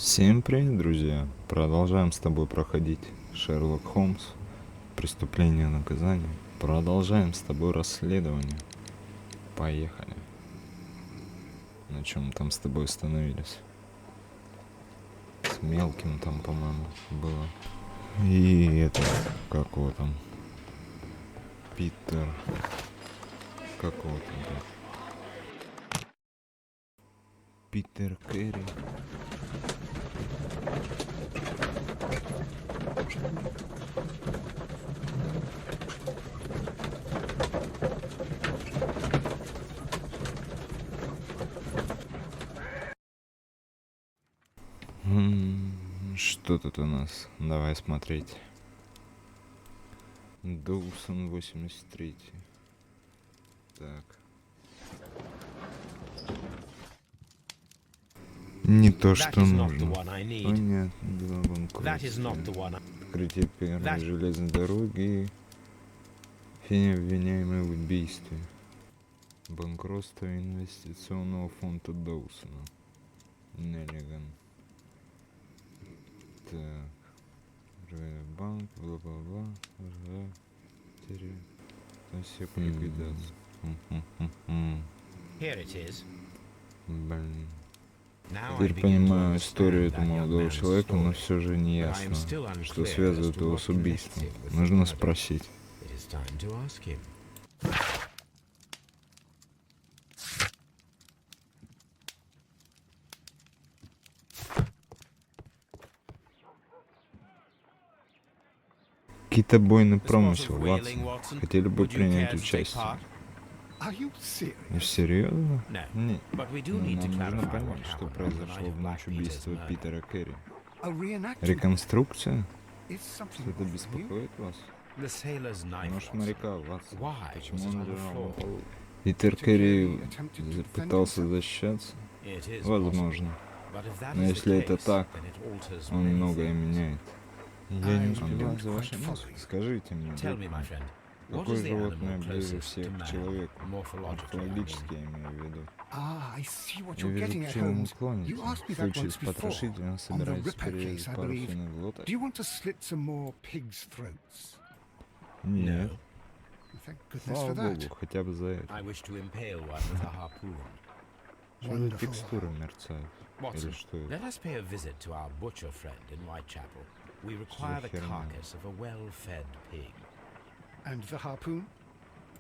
Всем привет, друзья! Продолжаем с тобой проходить Шерлок Холмс, преступление и наказание. Продолжаем с тобой расследование. Поехали. На чем мы там с тобой остановились? С мелким там, по-моему, было. И этот, как его там? Питер. Как его там, блядь? Питер Керри. Что тут у нас? Давай смотреть. Доусон 83. Так. Не то, что нужно. Понятно, два банкротства. Открытие первой железной дороги. Обвиняемый в убийстве. Банкротство инвестиционного фонда Доусона. Неллиган. Так. Банк, бла-бла-бла. Все по ликвидации. Блин. Теперь понимаю историю этого молодого человека, но все же не ясно, что связывает его с убийством. Нужно спросить. Китобойный промысел, Ватсон. Хотели бы принять участие. Серьезно? Нет. Но нам нужно понять, что произошло в ночь убийства Питера Керри. Реконструкция? Что-то беспокоит вас? Нож моряка, Ватсон. Почему он лежал на полу? Питер Керри пытался защищаться? Возможно. Но если это так, он многое меняет. Я не успеваю за вашей мыслью. Скажите мне, какое животное ближе всех к человеку? Морфологически, я имею в виду. Я вижу, к чему вы клоните. В случае с потрошителем собираетесь перерезать пару свиных глоток? Нет. Слава богу, хотя бы за это. Что за текстура мерцает? Или что это? We require the carcass of a well-fed pig. And the harpoon?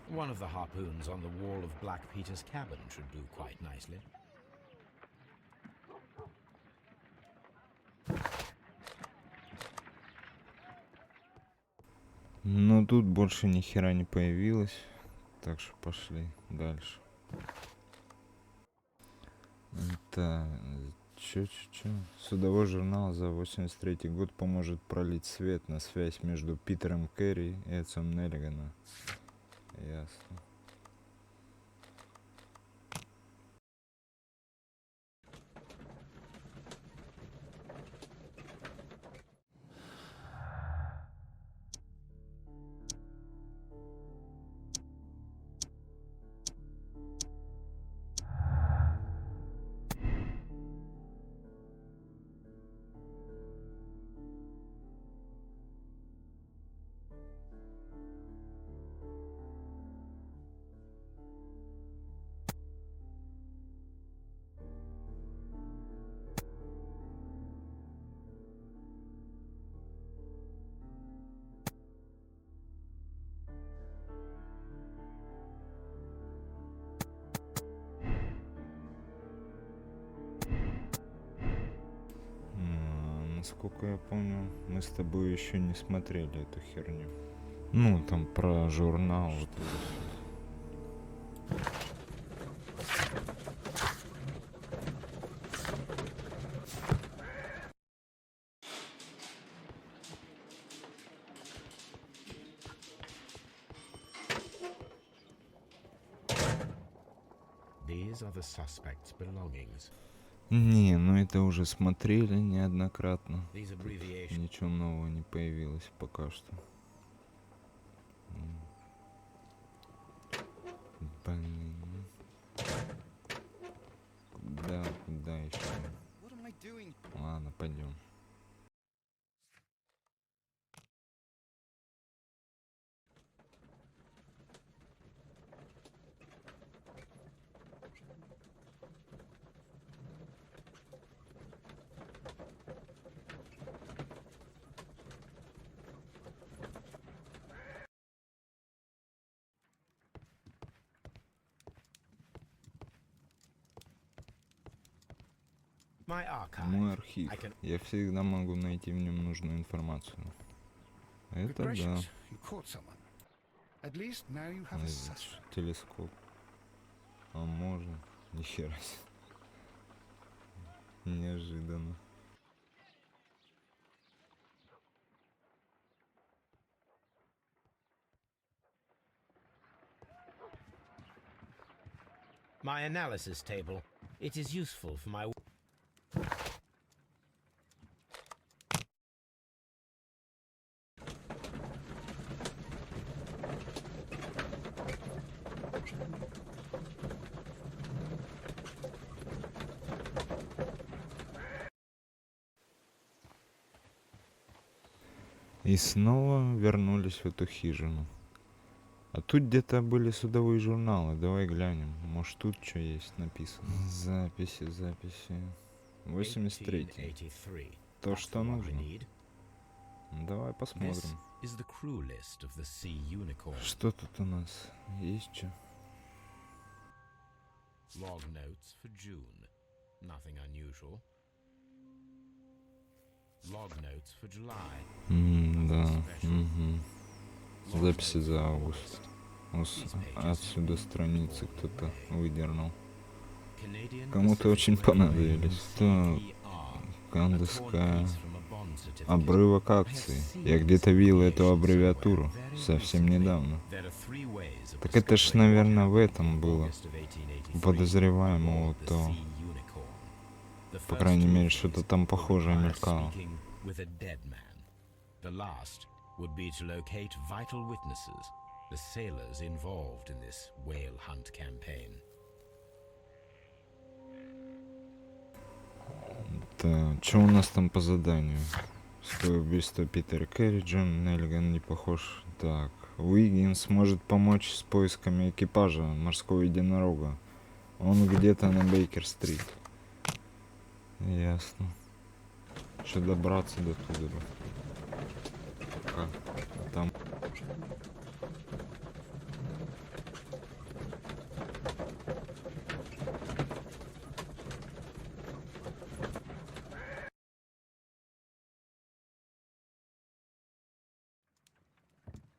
One of the harpoons on the wall of Black Peter's cabin should do quite nicely. Но тут больше ни хера не появилось. Так что пошли дальше. Это... Чё? Судовой журнал за 83 год поможет пролить свет на связь между Питером Керри и отцом Неллигана. Ясно. Насколько я помню, мы с тобой еще не смотрели эту херню. Ну, там про журнал. Вот These are the suspect's belongings. Не, ну это уже смотрели неоднократно. Тут ничего нового не появилось пока что. Блин. Куда еще? Ладно, пойдем. Мой архив. Я всегда могу найти в нем нужную информацию. Это да. Телескоп. А можно? Еще раз. Неожиданно. My analysis table. It is useful for my... И снова вернулись в эту хижину. А тут где-то были судовые журналы. Давай глянем. Может, тут что есть написано. Записи. 83. То, что нужно. Давай посмотрим. Что тут у нас? Есть что? Log notes for June. Nothing unusual. Log notes for July. Да. Записи за август. Отсюда страницы кто-то выдернул. Кому-то очень понадобились. Так, Кандовская. Обрывок акций. Я где-то видел эту аббревиатуру совсем недавно. Так это ж, наверное, в этом было. У подозреваемого то. По крайней мере, что-то там похожее мелькало. Would be to locate vital witnesses, the sailors involved in this whale hunt campaign. Так, что у нас там по заданию? Убийство Питера Керри, Джон Неллиган не похож. Так, Уиггинс может помочь с поисками экипажа морского единорога. Он где-то на Бейкер-стрит. Ясно. Что добраться до туда? Там.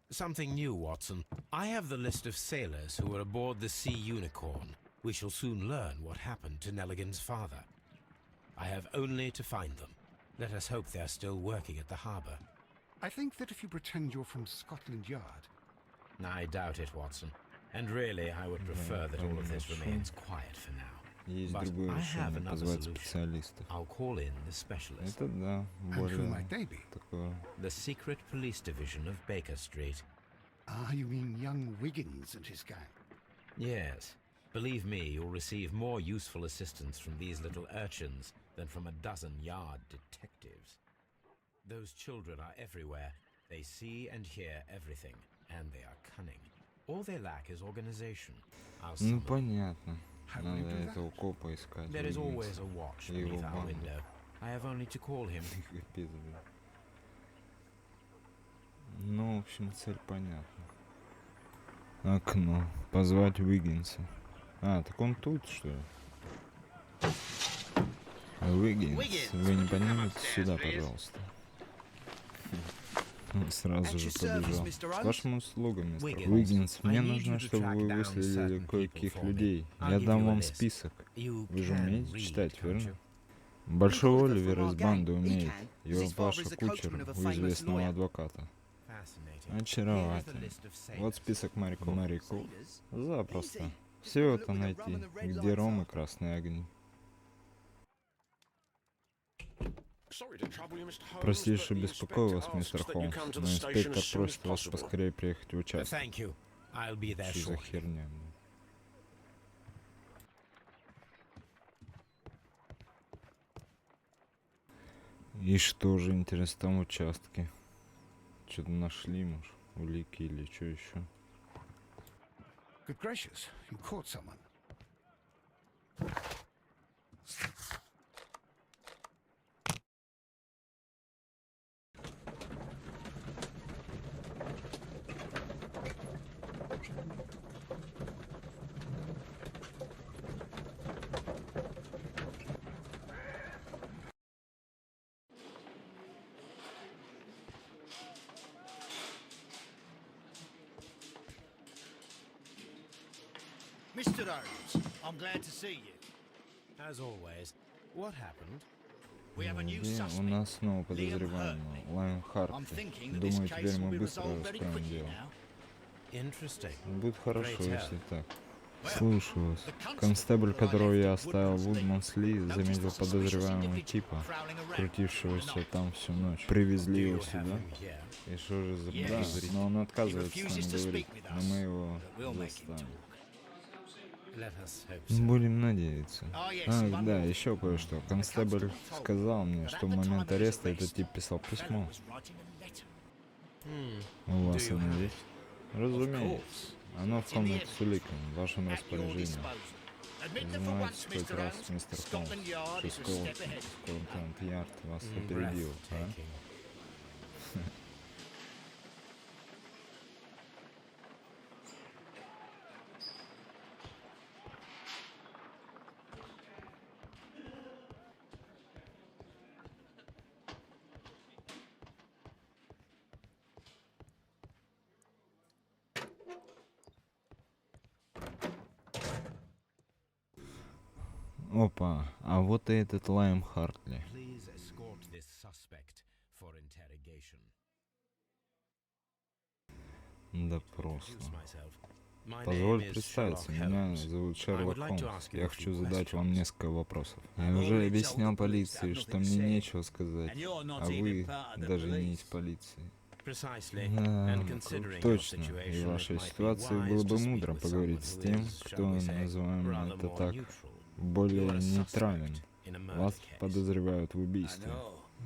Something new, Watson. I have the list of sailors who were aboard the Sea Unicorn. We shall soon learn what happened to Nelligan's father. I have only to find them. Let us hope they're still working at the harbour. I think that if you pretend you're from Scotland Yard... I doubt it, Watson. And really, I would prefer that all of this remains quiet for now. Есть другое решение позвать специалистов. I'll call in the specialist. Это да, более такое. The secret police division of Baker Street. Ah, you mean young Wiggins and his gang? Yes. Believe me, you'll receive more useful assistance from these little urchins than from a dozen yard detectives. Those children are everywhere. They see and hear everything, and they are cunning. All they lack is organization. Ну понятно. Надо этого копа искать. There is always a watch beneath our window. I have only to call him. Ну, в общем, цель понятна. Окно. Позвать Уиггинса. А, так он тут, что ли? Уиггинс, вы не поднимете сюда, пожалуйста. Сразу же побежал. К вашим услугам, мистер Уиггинс, мне нужно, чтобы вы выследили кое-каких людей. Я дам вам список. Вы же умеете читать, верно? Большой Оливер из банды умеет. Его Паша кучер у известного адвоката. Очаровательно. Вот список моряков. Запросто. Все это найти. Где ром и красные огни. Простите, что беспокою вас, мистер Холмс, но инспектор просит вас поскорее приехать в участок. Что за херня? И что же, интересно, там участки? Что-то нашли, может, улики или что еще? Good gracious, you caught someone. Mr. Holmes, I'm glad to see you. As always, what happened? We have a new Где у suspect. нас снова подозреваемый Лайм I'm Хартли. thinking that this Думаю, case теперь will мы be быстро resolved very раскроем quickly дело. now. Interesting. Будет хорошо, Pray tell. если так. Well, Слушаю вас. the constable Констебль, that I которого left я at оставил в Woodman's Вудмансли, Leap заметил noticed a suspicious подозреваемого individual типа, prowling around крутившегося during the там night. всю ночь. Привезли Do его you have сюда. him here? И что же за Yes. подозритель? Но он отказывается с He refuses нами to говорить. speak with Но us, мы его but we'll make him заставим. talk. Let us hope so. Будем надеяться. Oh, yes, Ах, one да, more еще thing. кое-что. Констебль сказал мне, что в момент ареста этот тип писал письмо. Was writing a letter. У вас Do you оно have есть? Разумеется. Оно в комнате с уликами, в вашем At your распоряжении. disposal. Admit that for Занимайтесь once, хоть Mr. раз, Holmes, мистер Холмс. Scotland Yard is a step ahead. Скотланд-Ярд вас опередил, а? Breathtaking. Опа, а вот и этот Лайм Хартли. Please escort this suspect for interrogation. Допрос. Introduce myself. My Позволь name is представиться, Sherlock меня Holmes. зовут I Шерлок would like to Холмс. ask you Я a хочу few задать вам questions. несколько вопросов. Я уже объяснял полиции, что мне нечего сказать, а вы даже не из полиции. Precisely. Да, And considering your точно. И situation, в вашей it might be ситуации wise было to бы speak мудро with поговорить someone с who тем, is, кто, shall we say, называем rather это more так, neutral. более You're a нейтрален. suspect in a murder Вас case. подозревают в убийстве.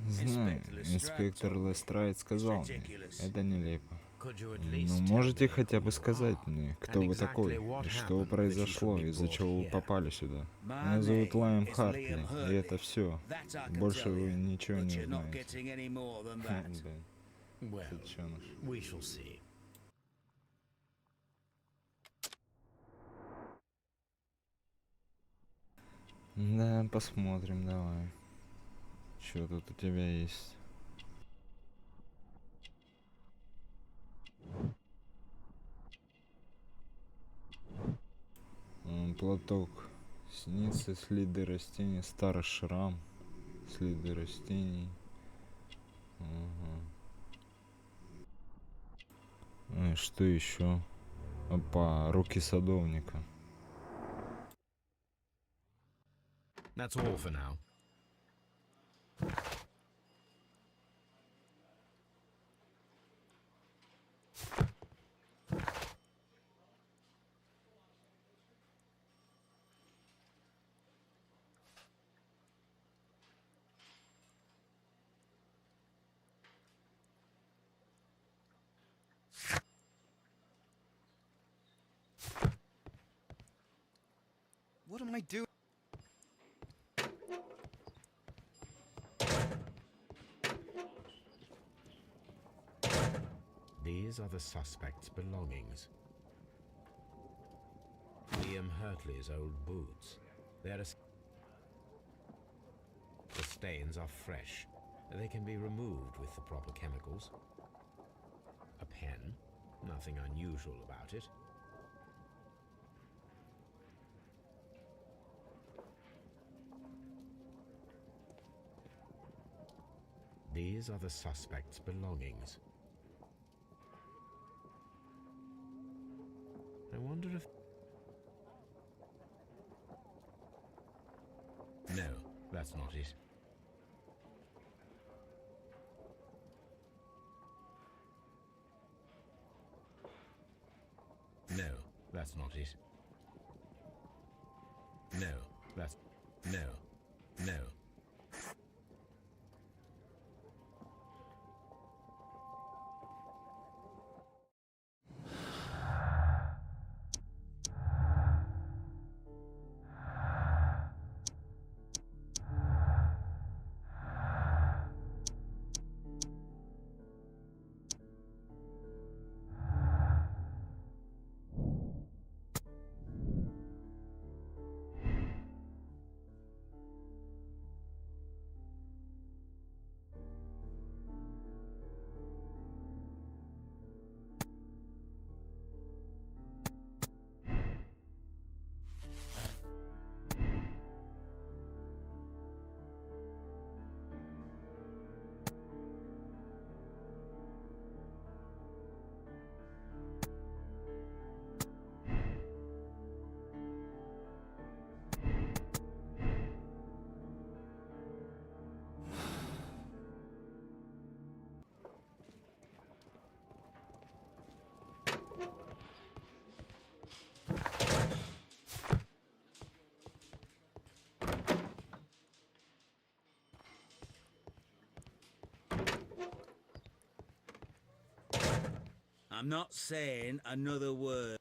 Знаю, инспектор Лестрайд сказал мне, это нелепо. Could you at Ну, least tell можете me хотя who бы you сказать are мне, кто and вы exactly такой, what и что happened that you произошло, could be из-за brought чего вы here? попали сюда. Меня зовут Лайм Хартли, и это все. Больше Больше вы ничего не знаете. знаете. Да, Well, сычёныш. we shall see. Да, посмотрим, давай. Что тут у тебя есть? Платок. Снится, следы растений, старый шрам. Следы растений. Ага. Что еще? Опа, руки садовника. That's all for now. What am I doing? These are the suspect's belongings. Liam Hurtley's old boots. The stains are fresh. They can be removed with the proper chemicals. A pen. Nothing unusual about it. These are the suspect's belongings. I wonder if... No, that's not it. No, that's not it. No, that's... No, no. I'm not saying another word.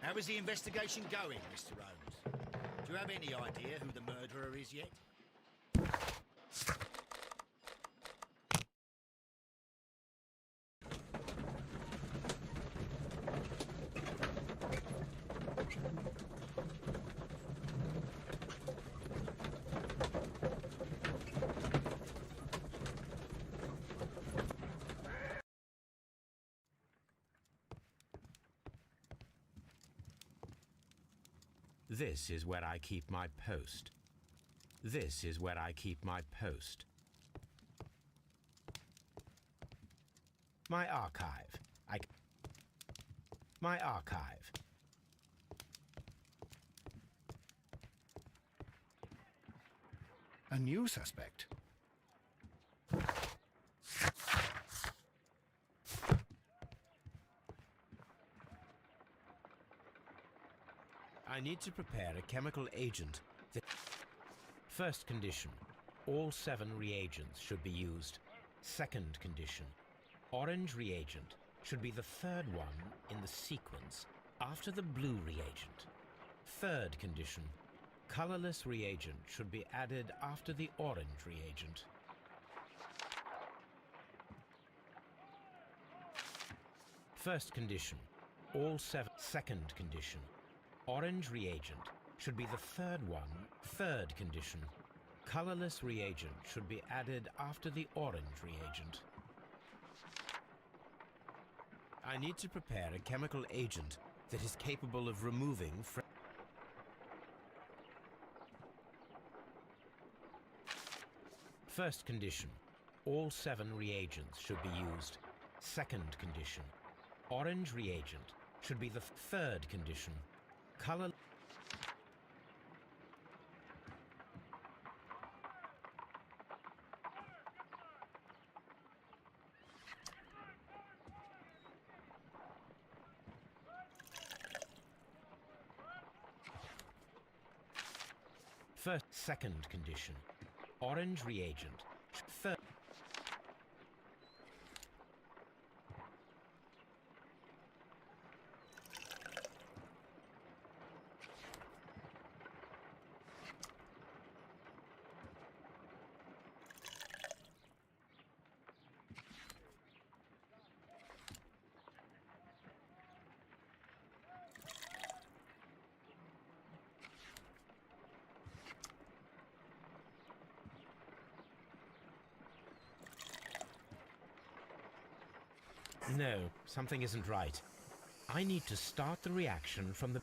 How is the investigation going, Mr. Holmes? Do you have any idea who the murderer is yet? This is where I keep my post. This is where I keep my post. My archive. My archive. A new suspect. I need to prepare a chemical agent. First condition, all 7 reagents should be used. Second condition, orange reagent should be the third one in the sequence after the blue reagent. Third condition, colorless reagent should be added after the orange reagent. First condition, all 7. Second condition, orange reagent should be the third one. Third condition, colorless reagent should be added after the orange reagent. I need to prepare a chemical agent that is capable of removing First condition, all 7 reagents should be used. Second condition, orange reagent should be the third condition. Color. First, second condition, orange reagent. Third. No, something isn't right. I need to start the reaction from the...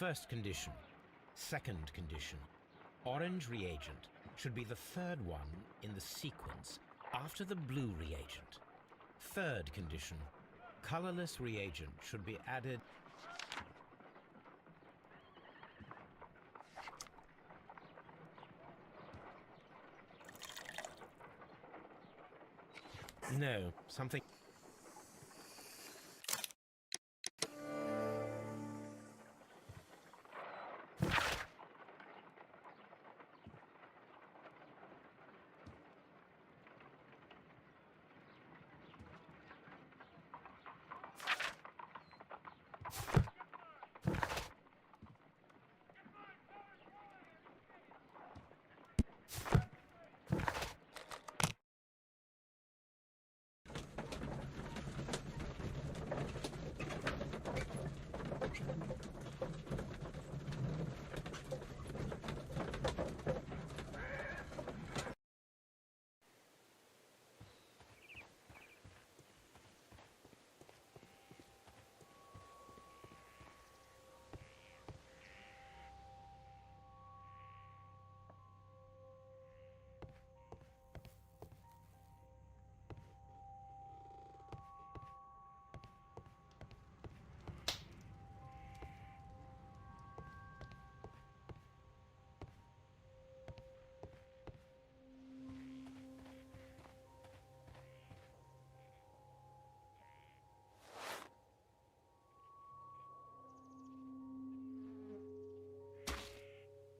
first condition. Second condition. Orange reagent should be the third one in the sequence after the blue reagent. Third condition. Colorless reagent should be added. No, something.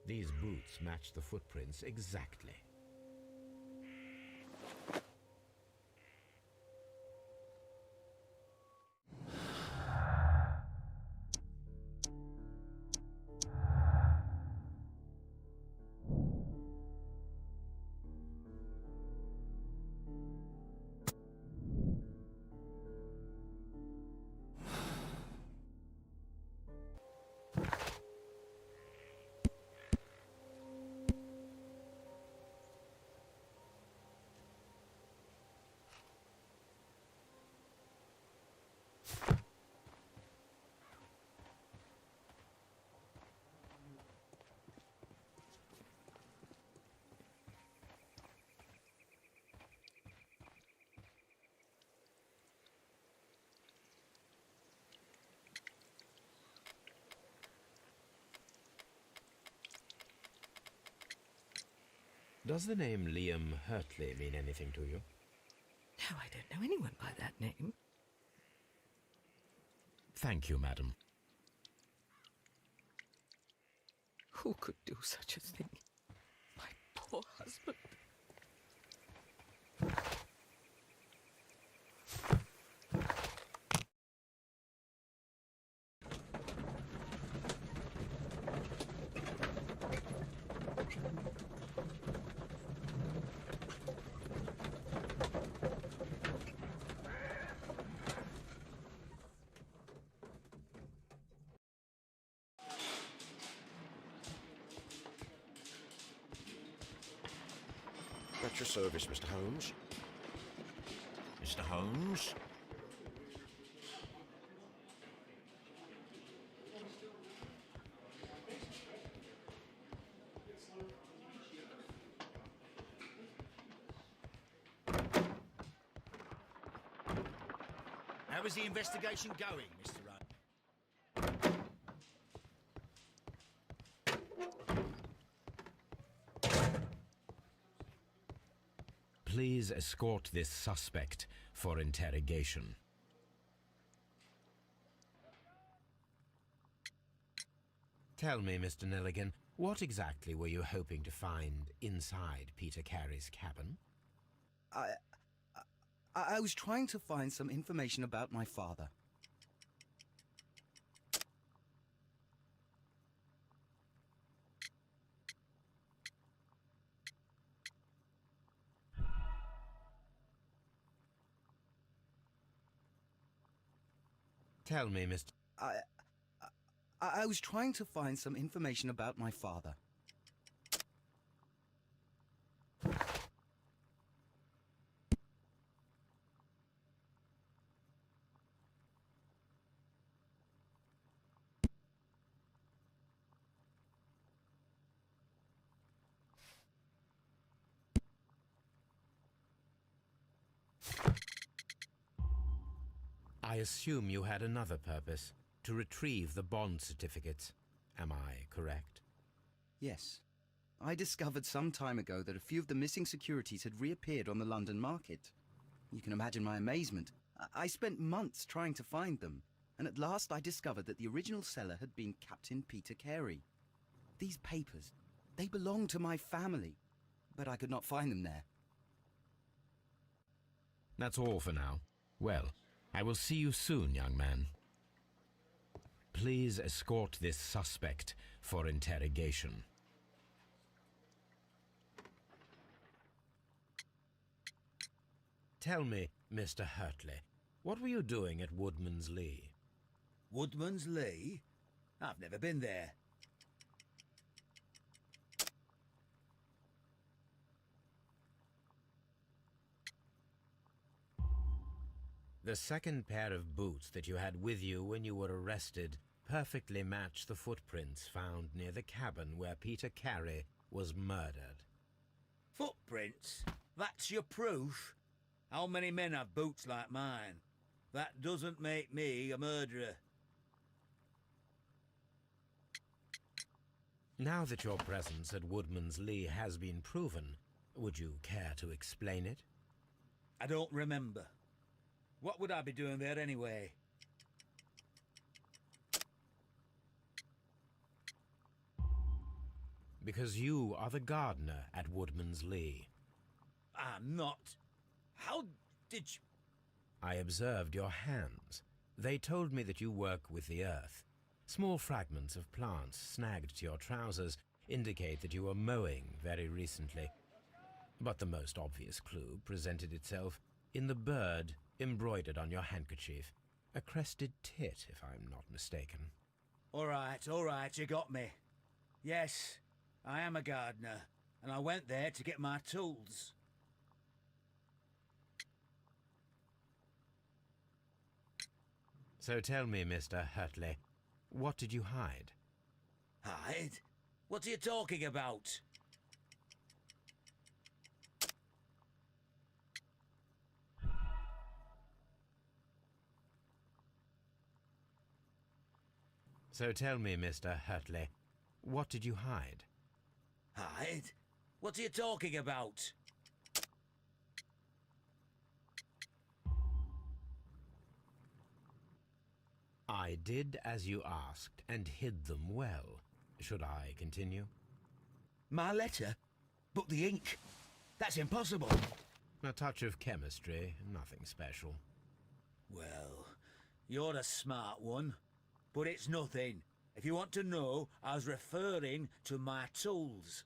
These boots match the footprints exactly. Does the name Liam Hurtley mean anything to you? No, I don't know anyone by that name. Thank you, madam. Who could do such a thing? My poor husband. At your service, Mr. Holmes. Mr. Holmes? How is the investigation going, Mr. Rowe? Please escort this suspect for interrogation. Tell me, Mr. Nelligan, what exactly were you hoping to find inside Peter Carey's cabin? I was trying to find some information about my father. Tell me, Mr. I was trying to find some information about my father. I assume you had another purpose, to retrieve the bond certificates. Am I correct? Yes. I discovered some time ago that a few of the missing securities had reappeared on the London market. You can imagine my amazement. I spent months trying to find them, and at last I discovered that the original seller had been Captain Peter Kerry. These papers, they belong to my family, but I could not find them there. That's all for now. Well, I will see you soon, young man. Please escort this suspect for interrogation. Tell me, Mr. Hurtley, what were you doing at Woodman's Lee? Woodman's Lee? I've never been there. The second pair of boots that you had with you when you were arrested perfectly match the footprints found near the cabin where Peter Kerry was murdered. Footprints? That's your proof? How many men have boots like mine? That doesn't make me a murderer. Now that your presence at Woodman's Lee has been proven, would you care to explain it? I don't remember. What would I be doing there anyway? Because you are the gardener at Woodman's Lee. I'm not. How did you... I observed your hands. They told me that you work with the earth. Small fragments of plants snagged to your trousers indicate that you were mowing very recently. But the most obvious clue presented itself in the bird embroidered on your handkerchief. A crested tit, if I'm not mistaken. All right, you got me. Yes, I am a gardener, and I went there to get my tools. So tell me, Mr. Hurtley, what did you hide? Hide? What are you talking about? So tell me, Mr. Hurtley, what did you hide? Hide? What are you talking about? I did as you asked and hid them well. Should I continue? My letter? But the ink? That's impossible. A touch of chemistry, nothing special. Well, you're a smart one. But it's nothing. If you want to know, I was referring to my tools.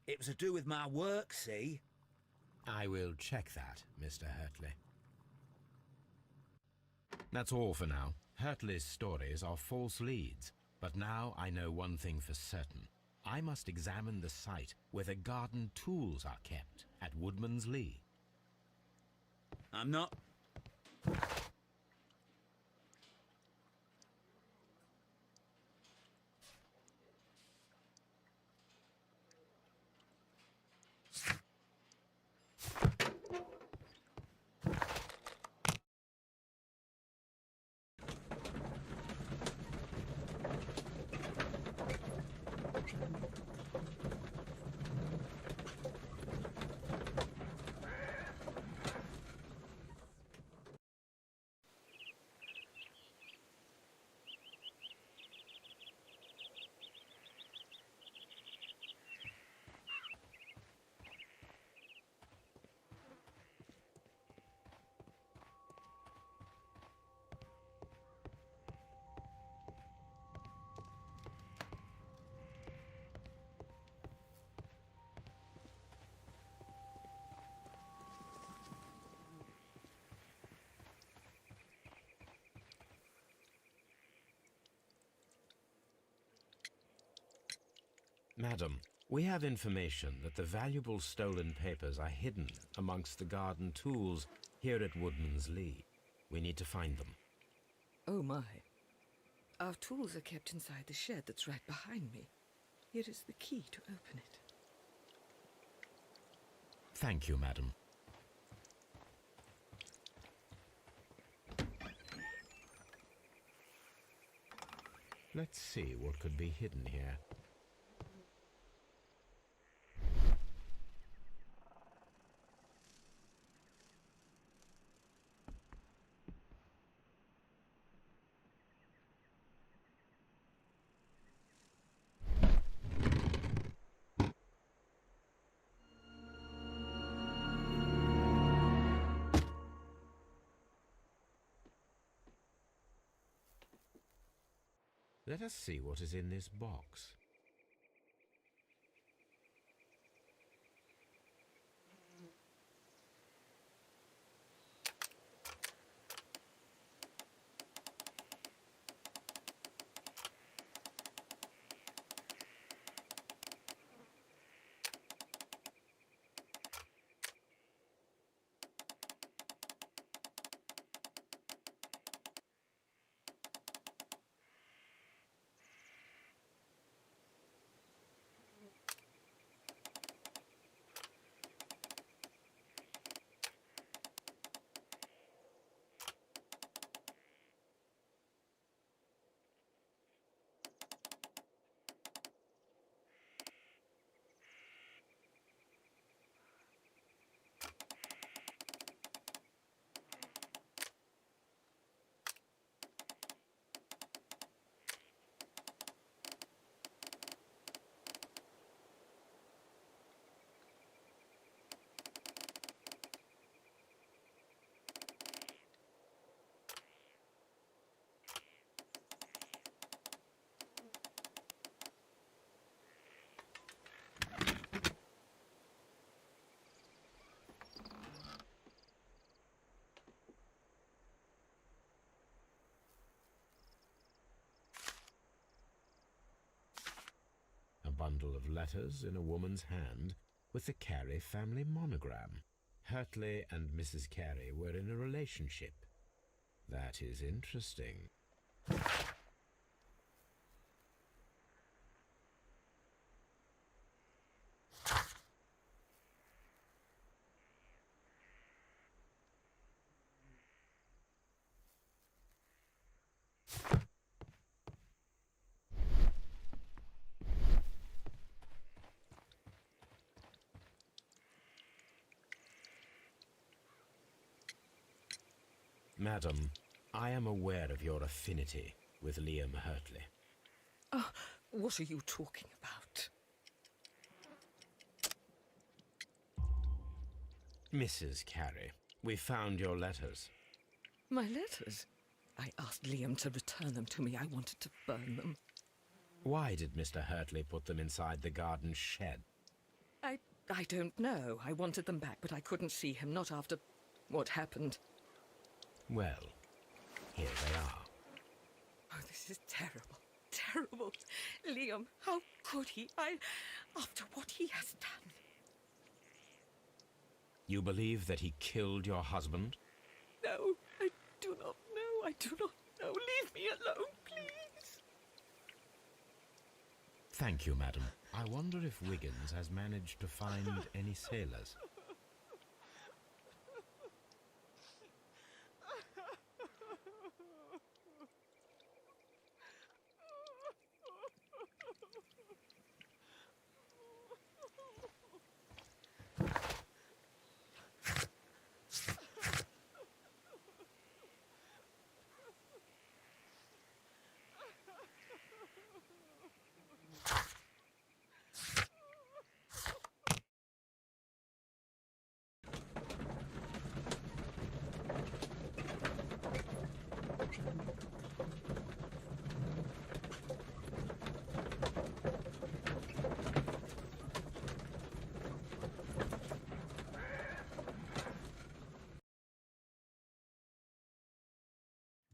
It was to do with my work, see? I will check that, Mr. Hurtley. That's all for now. Hurtley's stories are false leads, but now I know one thing for certain. I must examine the site where the garden tools are kept at Woodman's Lee. I'm not... Madam, we have information that the valuable stolen papers are hidden amongst the garden tools here at Woodman's Lee. We need to find them. Oh my. Our tools are kept inside the shed that's right behind me. Here is the key to open it. Thank you, madam. Let's see what could be hidden here. Let us see what is in this box. Bundle of letters in a woman's hand with the Kerry family monogram. Hurtley and Mrs. Kerry were in a relationship. That is interesting. Madam, I am aware of your affinity with Liam Hurtley. Oh, what are you talking about? Mrs. Kerry, we found your letters. My letters? I asked Liam to return them to me. I wanted to burn them. Why did Mr. Hurtley put them inside the garden shed? I don't know. I wanted them back, but I couldn't see him, not after what happened. Well, here they are. Oh, this is terrible. Terrible. Liam, how could he? After what he has done. You believe that he killed your husband? No, I do not know. I do not know. Leave me alone, please. Thank you, madam. I wonder if Wiggins has managed to find any sailors.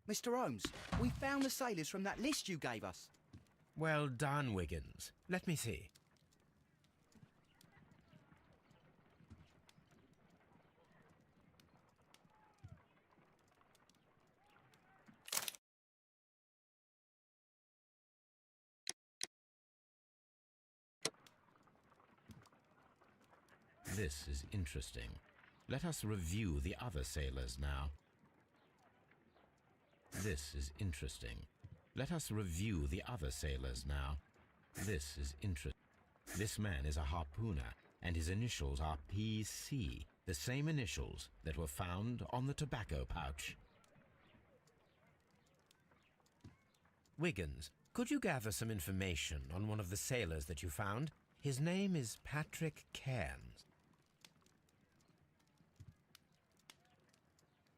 Mr. Holmes, we found the sailors from that list you gave us. Well done, Wiggins. Let me see. This is interesting. Let us review the other sailors now. This is interesting. Let us review the other sailors now. This is interesting. This man is a harpooner, and his initials are PC, the same initials that were found on the tobacco pouch. Wiggins, could you gather some information on one of the sailors that you found? His name is Patrick Cairns.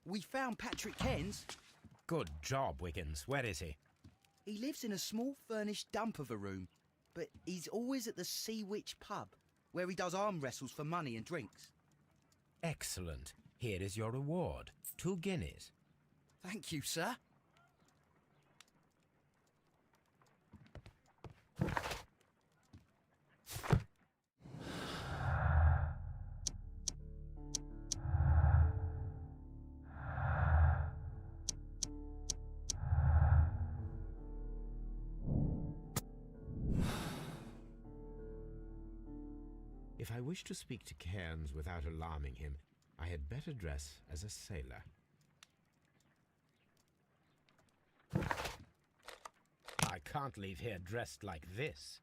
We found Patrick Cairns. Good job, Wiggins. Where is he? He lives in a small furnished dump of a room, but he's always at the Sea Witch pub, where he does arm wrestles for money and drinks. Excellent. Here is your reward. 2 guineas. Thank you, sir. If I wish to speak to Cairns without alarming him, I had better dress as a sailor. I can't leave here dressed like this.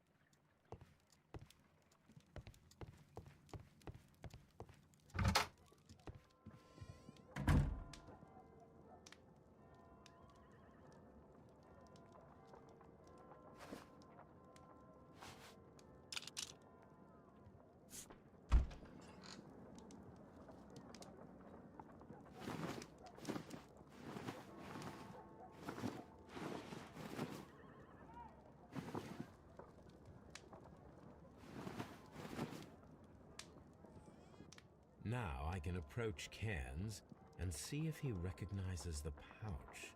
Now I can approach Cairns and see if he recognizes the pouch.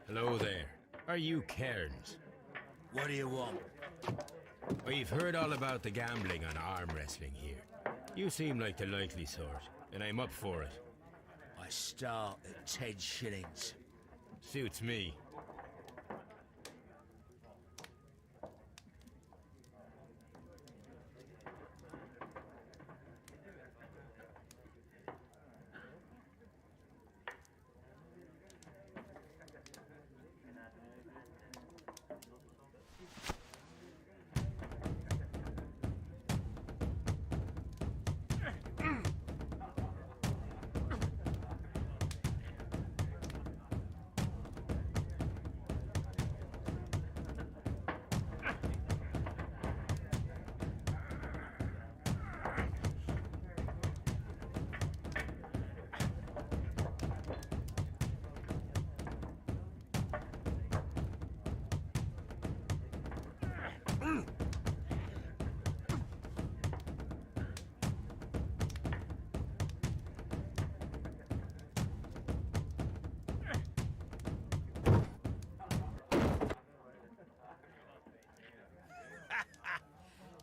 Hello there. Are you Cairns? What do you want? We've heard all about the gambling on arm wrestling here. You seem like the likely sort, and I'm up for it. I start at 10 shillings. Suits me.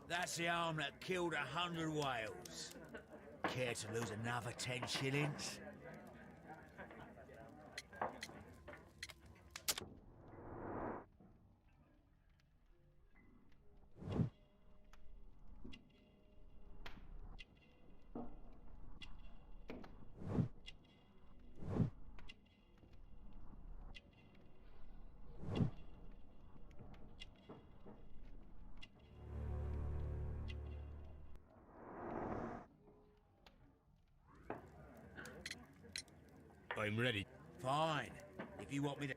That's the arm that killed 100 whales. Care to lose another 10 shillings? I'm ready. Fine, if you want me to...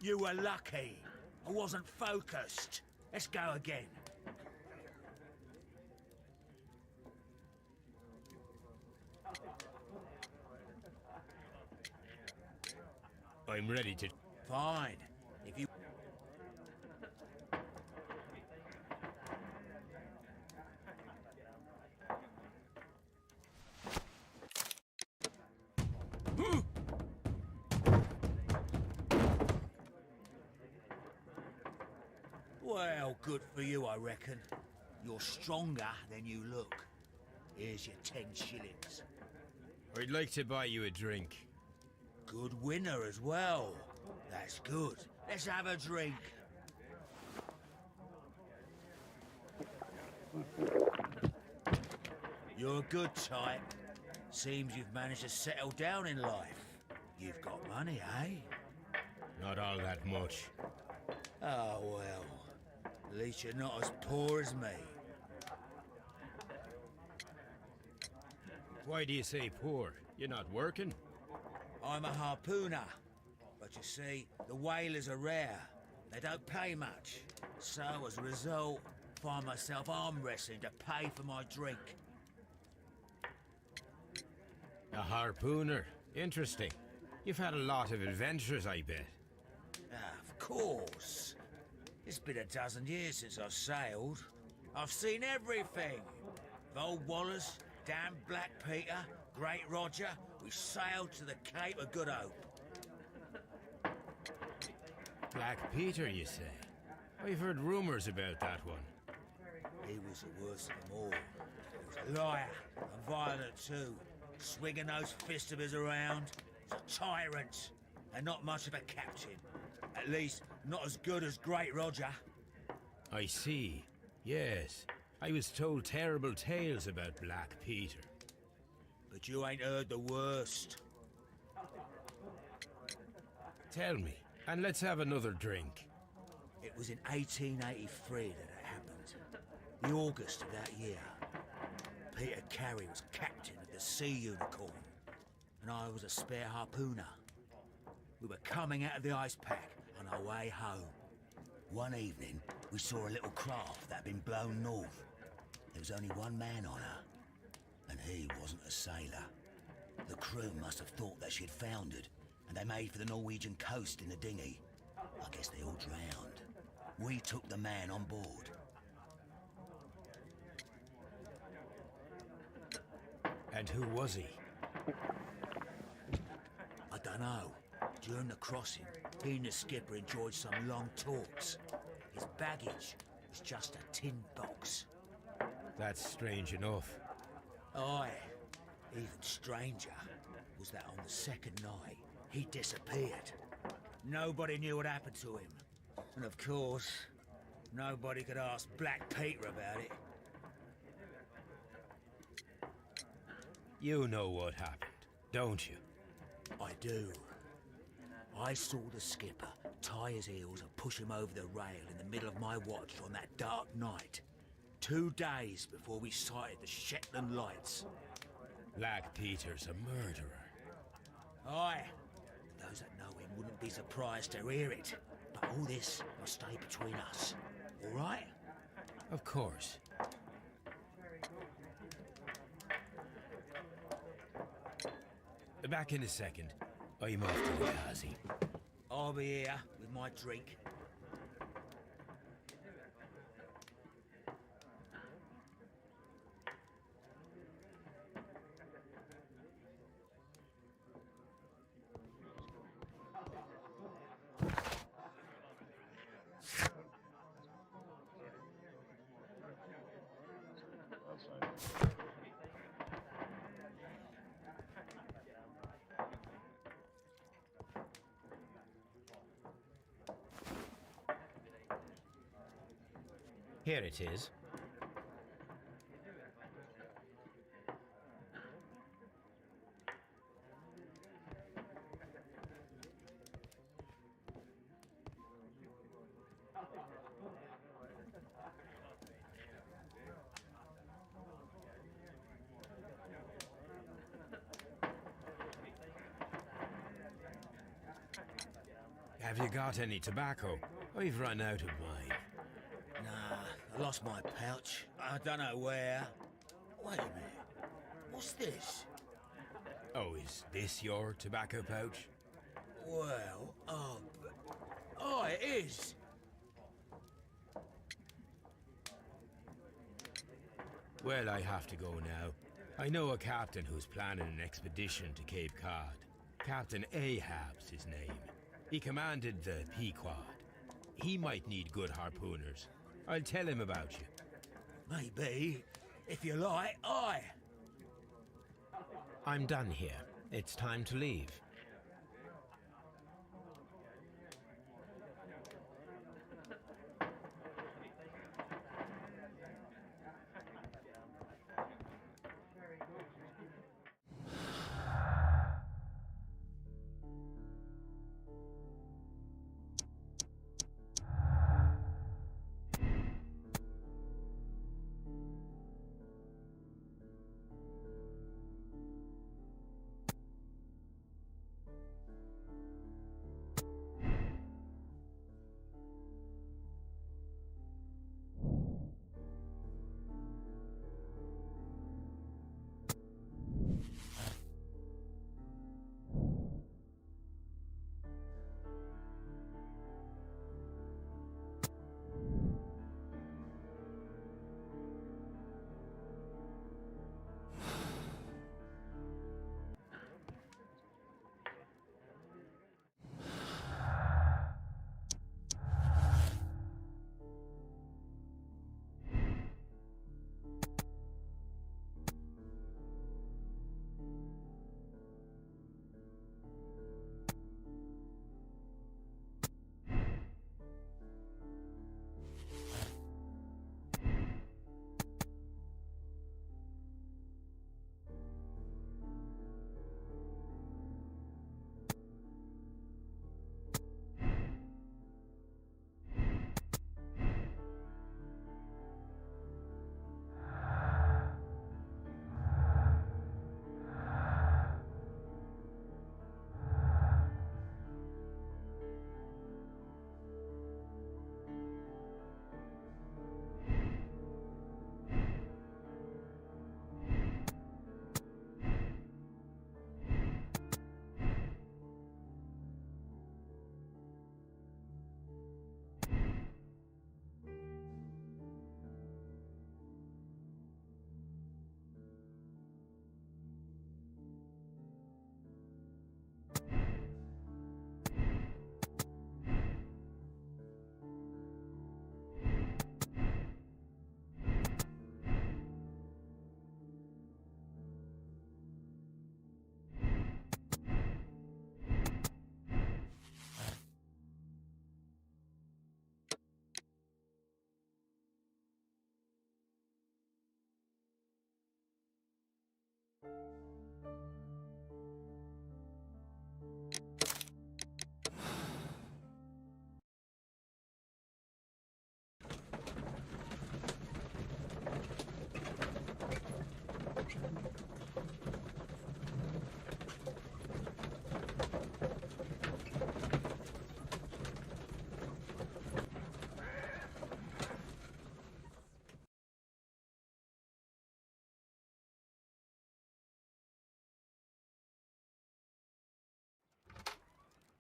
You were lucky. I wasn't focused. Let's go again. I'm ready to... Fine. If you... Well, good for you, I reckon. You're stronger than you look. Here's your 10 shillings. I'd like to buy you a drink. Good winner as well. That's good. Let's have a drink. You're a good type. Seems you've managed to settle down in life. You've got money, eh? Not all that much. Oh, well. At least you're not as poor as me. Why do you say poor? You're not working? I'm a harpooner. But you see, the whalers are rare. They don't pay much. So, as a result, I find myself arm wrestling to pay for my drink. A harpooner. Interesting. You've had a lot of adventures, I bet. Of course. It's been a dozen years since I've sailed. I've seen everything. Old Wallace, damn Black Peter, Great Roger. We sailed to the Cape of Good Hope. Black Peter, you say? I've heard rumors about that one. He was the worst of them all. He was a liar and violent too. Swinging those fists of his around. He's a tyrant. And not much of a captain. At least, not as good as Great Roger. I see. Yes. I was told terrible tales about Black Peter. But you ain't heard the worst. Tell me, and let's have another drink. It was in 1883 that it happened. The August of that year. Peter Kerry was captain of the Sea Unicorn, and I was a spare harpooner. We were coming out of the ice pack on our way home. One evening, we saw a little craft that had been blown north. There was only one man on her, and he wasn't a sailor. The crew must have thought that she'd foundered, and they made for the Norwegian coast in the dinghy. I guess they all drowned. We took the man on board. And who was he? I don't know. During the crossing, he and the skipper enjoyed some long talks. His baggage was just a tin box. That's strange enough. Aye. Even stranger was that on the second night, he disappeared. Nobody knew what happened to him. And of course, nobody could ask Black Peter about it. You know what happened, don't you? I do. I saw the skipper tie his heels and push him over the rail in the middle of my watch on that dark night. 2 days before we sighted the Shetland lights. Black Peter's a murderer. Aye. Those that know him wouldn't be surprised to hear it. But all this will stay between us. All right? Of course. Back in a second. I'm off to the Ghazi. I'll be here with my drink. Here it is. Have you got any tobacco? We've run out of mine. Nah, I lost my pouch. I don't know where. Wait a minute. What's this? Oh, is this your tobacco pouch? Well, oh, it is. Well, I have to go now. I know a captain who's planning an expedition to Cape Cod. Captain Ahab's his name. He commanded the Pequod. He might need good harpooners. I'll tell him about you. Maybe. If you like, aye. I'm done here. It's time to leave.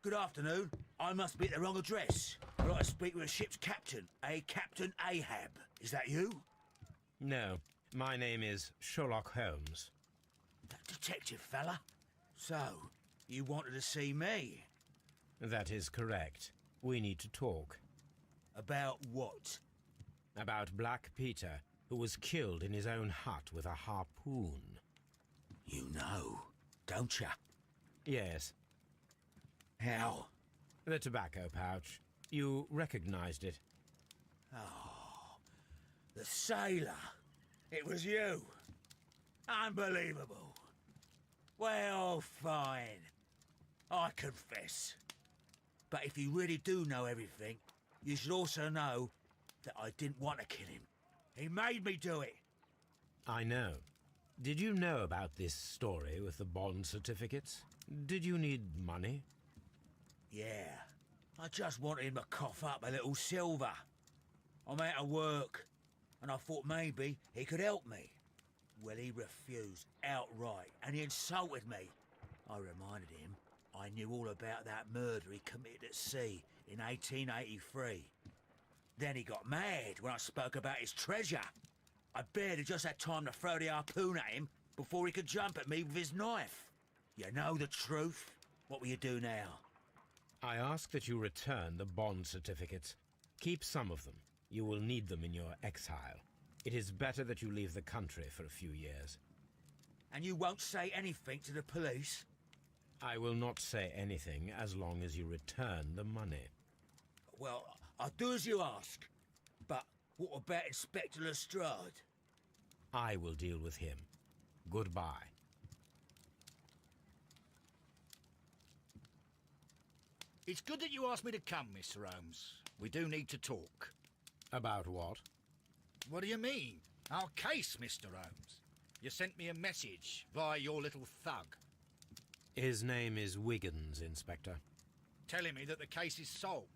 Good afternoon. I must be at the wrong address. I'd like to speak with a ship's captain, a Captain Ahab. Is that you? No, my name is Sherlock Holmes. That detective fella? So, you wanted to see me? That is correct. We need to talk. About what? About Black Peter, who was killed in his own hut with a harpoon. You know, don't you? Yes. How? The tobacco pouch. You recognized it. Oh, the sailor. It was you. Unbelievable. Well, fine. I confess. But if you really do know everything, you should also know that I didn't want to kill him. He made me do it. I know. Did you know about this story with the bond certificates? Did you need money? Yeah. I just wanted him to cough up a little silver. I'm out of work, and I thought maybe he could help me. Well, he refused outright, and he insulted me. I reminded him I knew all about that murder he committed at sea in 1883. Then he got mad when I spoke about his treasure. I barely just had time to throw the harpoon at him before he could jump at me with his knife. You know the truth. What will you do now? I ask that you return the bond certificates. Keep some of them. You will need them in your exile. It is better that you leave the country for a few years. And you won't say anything to the police? I will not say anything as long as you return the money. Well, I'll do as you ask. But what about Inspector Lestrade? I will deal with him. Goodbye. It's good that you asked me to come, Mr. Holmes. We do need to talk. About what? What do you mean? Our case, Mr. Holmes. You sent me a message via your little thug. His name is Wiggins, Inspector. Telling me that the case is solved.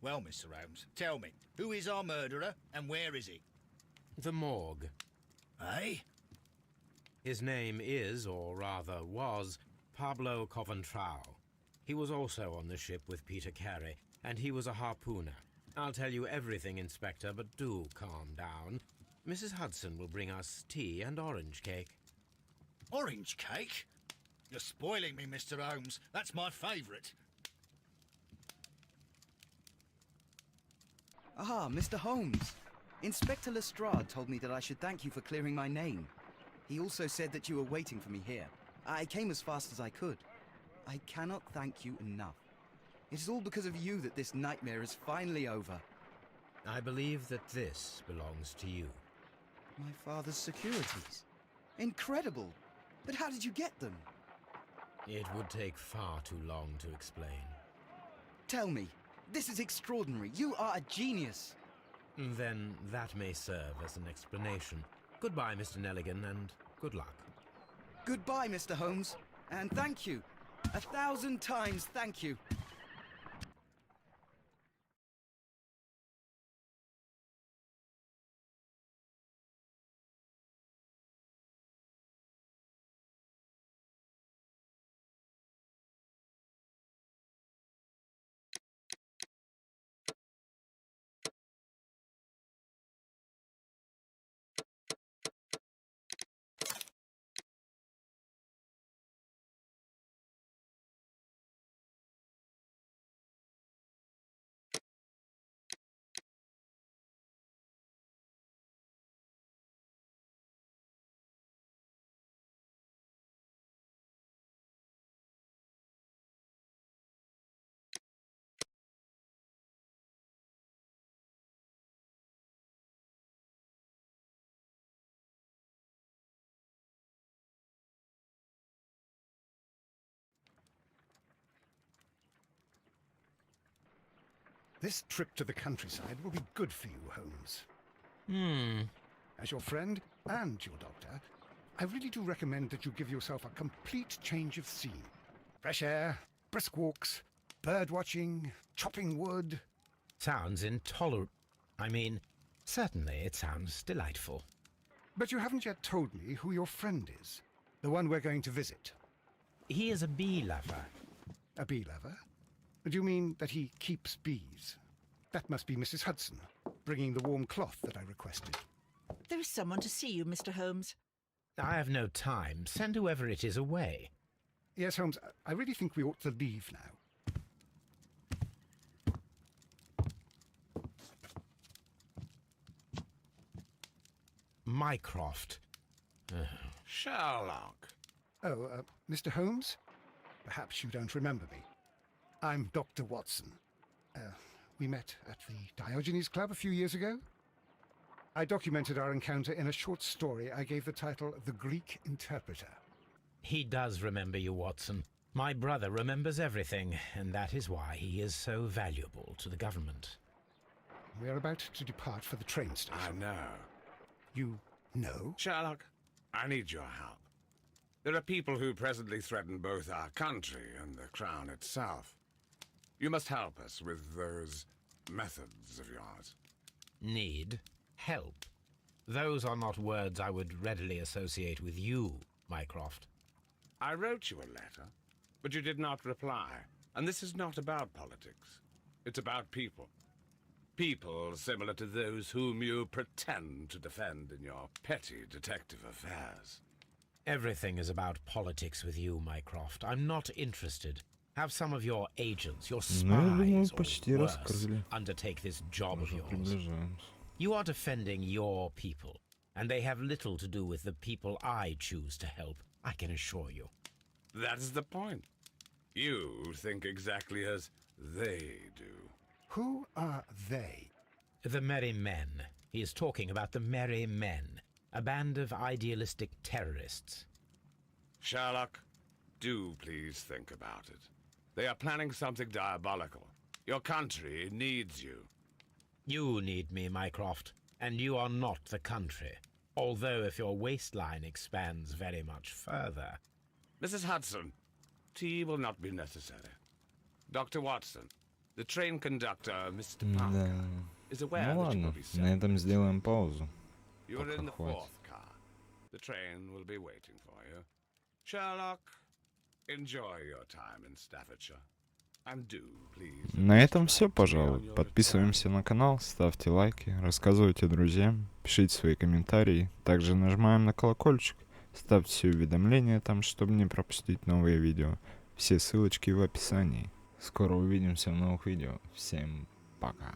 Well, Mr. Holmes, tell me, who is our murderer and where is he? The morgue. Eh? His name is, or rather was, Pablo Coventrao. He was also on the ship with Peter Kerry, and he was a harpooner. I'll tell you everything, Inspector, but do calm down. Mrs. Hudson will bring us tea and orange cake. Orange cake? You're spoiling me, Mr. Holmes. That's my favourite. Ah, Mr. Holmes. Inspector Lestrade told me that I should thank you for clearing my name. He also said that you were waiting for me here. I came as fast as I could. I cannot thank you enough. It is all because of you that this nightmare is finally over. I believe that this belongs to you. My father's securities. Incredible! But how did you get them? It would take far too long to explain. Tell me. This is extraordinary. You are a genius. Then that may serve as an explanation. Goodbye, Mr. Nelligan, and good luck. Goodbye, Mr. Holmes. And thank you. 1,000 times thank you. This trip to the countryside will be good for you, Holmes. As your friend and your doctor, I really do recommend that you give yourself a complete change of scene. Fresh air, brisk walks, bird watching, chopping wood. Sounds intolerable. I mean, certainly it sounds delightful. But you haven't yet told me who your friend is, the one we're going to visit. He is a bee lover. A bee lover? Do you mean that he keeps bees? That must be Mrs. Hudson, bringing the warm cloth that I requested. There is someone to see you, Mr. Holmes. I have no time. Send whoever it is away. Yes, Holmes, I really think we ought to leave now. Mycroft. Sherlock. Oh, Mr. Holmes? Perhaps you don't remember me. I'm Dr. Watson. We met at the Diogenes Club a few years ago. I documented our encounter in a short story I gave the title The Greek Interpreter. He does remember you, Watson. My brother remembers everything, and that is why he is so valuable to the government. We are about to depart for the train station. I know. You know? Sherlock, I need your help. There are people who presently threaten both our country and the Crown itself. You must help us with those methods of yours. Need? Help? Those are not words I would readily associate with you, Mycroft. I wrote you a letter, but you did not reply. And this is not about politics. It's about people. People similar to those whom you pretend to defend in your petty detective affairs. Everything is about politics with you, Mycroft. I'm not interested. Have some of your agents, your spies, or worse, undertake this job of yours. You are defending your people, and they have little to do with the people I choose to help, I can assure you. That is the point. You think exactly as they do. Who are they? The Merry Men. He is talking about the Merry Men, a band of idealistic terrorists. Sherlock, do please think about it. They are planning something diabolical. Your country needs you. You need me, Mycroft, and you are not the country. Although if your waistline expands very much further... Mrs. Hudson, tea will not be necessary. Dr. Watson, the train conductor, Mr. Parker, is aware that you will be sent. На этом сделаем паузу. You are in the fourth car. The train will be waiting for you. Sherlock, enjoy your time in Staffordshire. And do, please. На этом все, пожалуй. Подписываемся на канал, ставьте лайки, рассказывайте друзьям, пишите свои комментарии. Также нажимаем на колокольчик, ставьте все уведомления там, чтобы не пропустить новые видео. Все ссылочки в описании. Скоро увидимся в новых видео. Всем пока.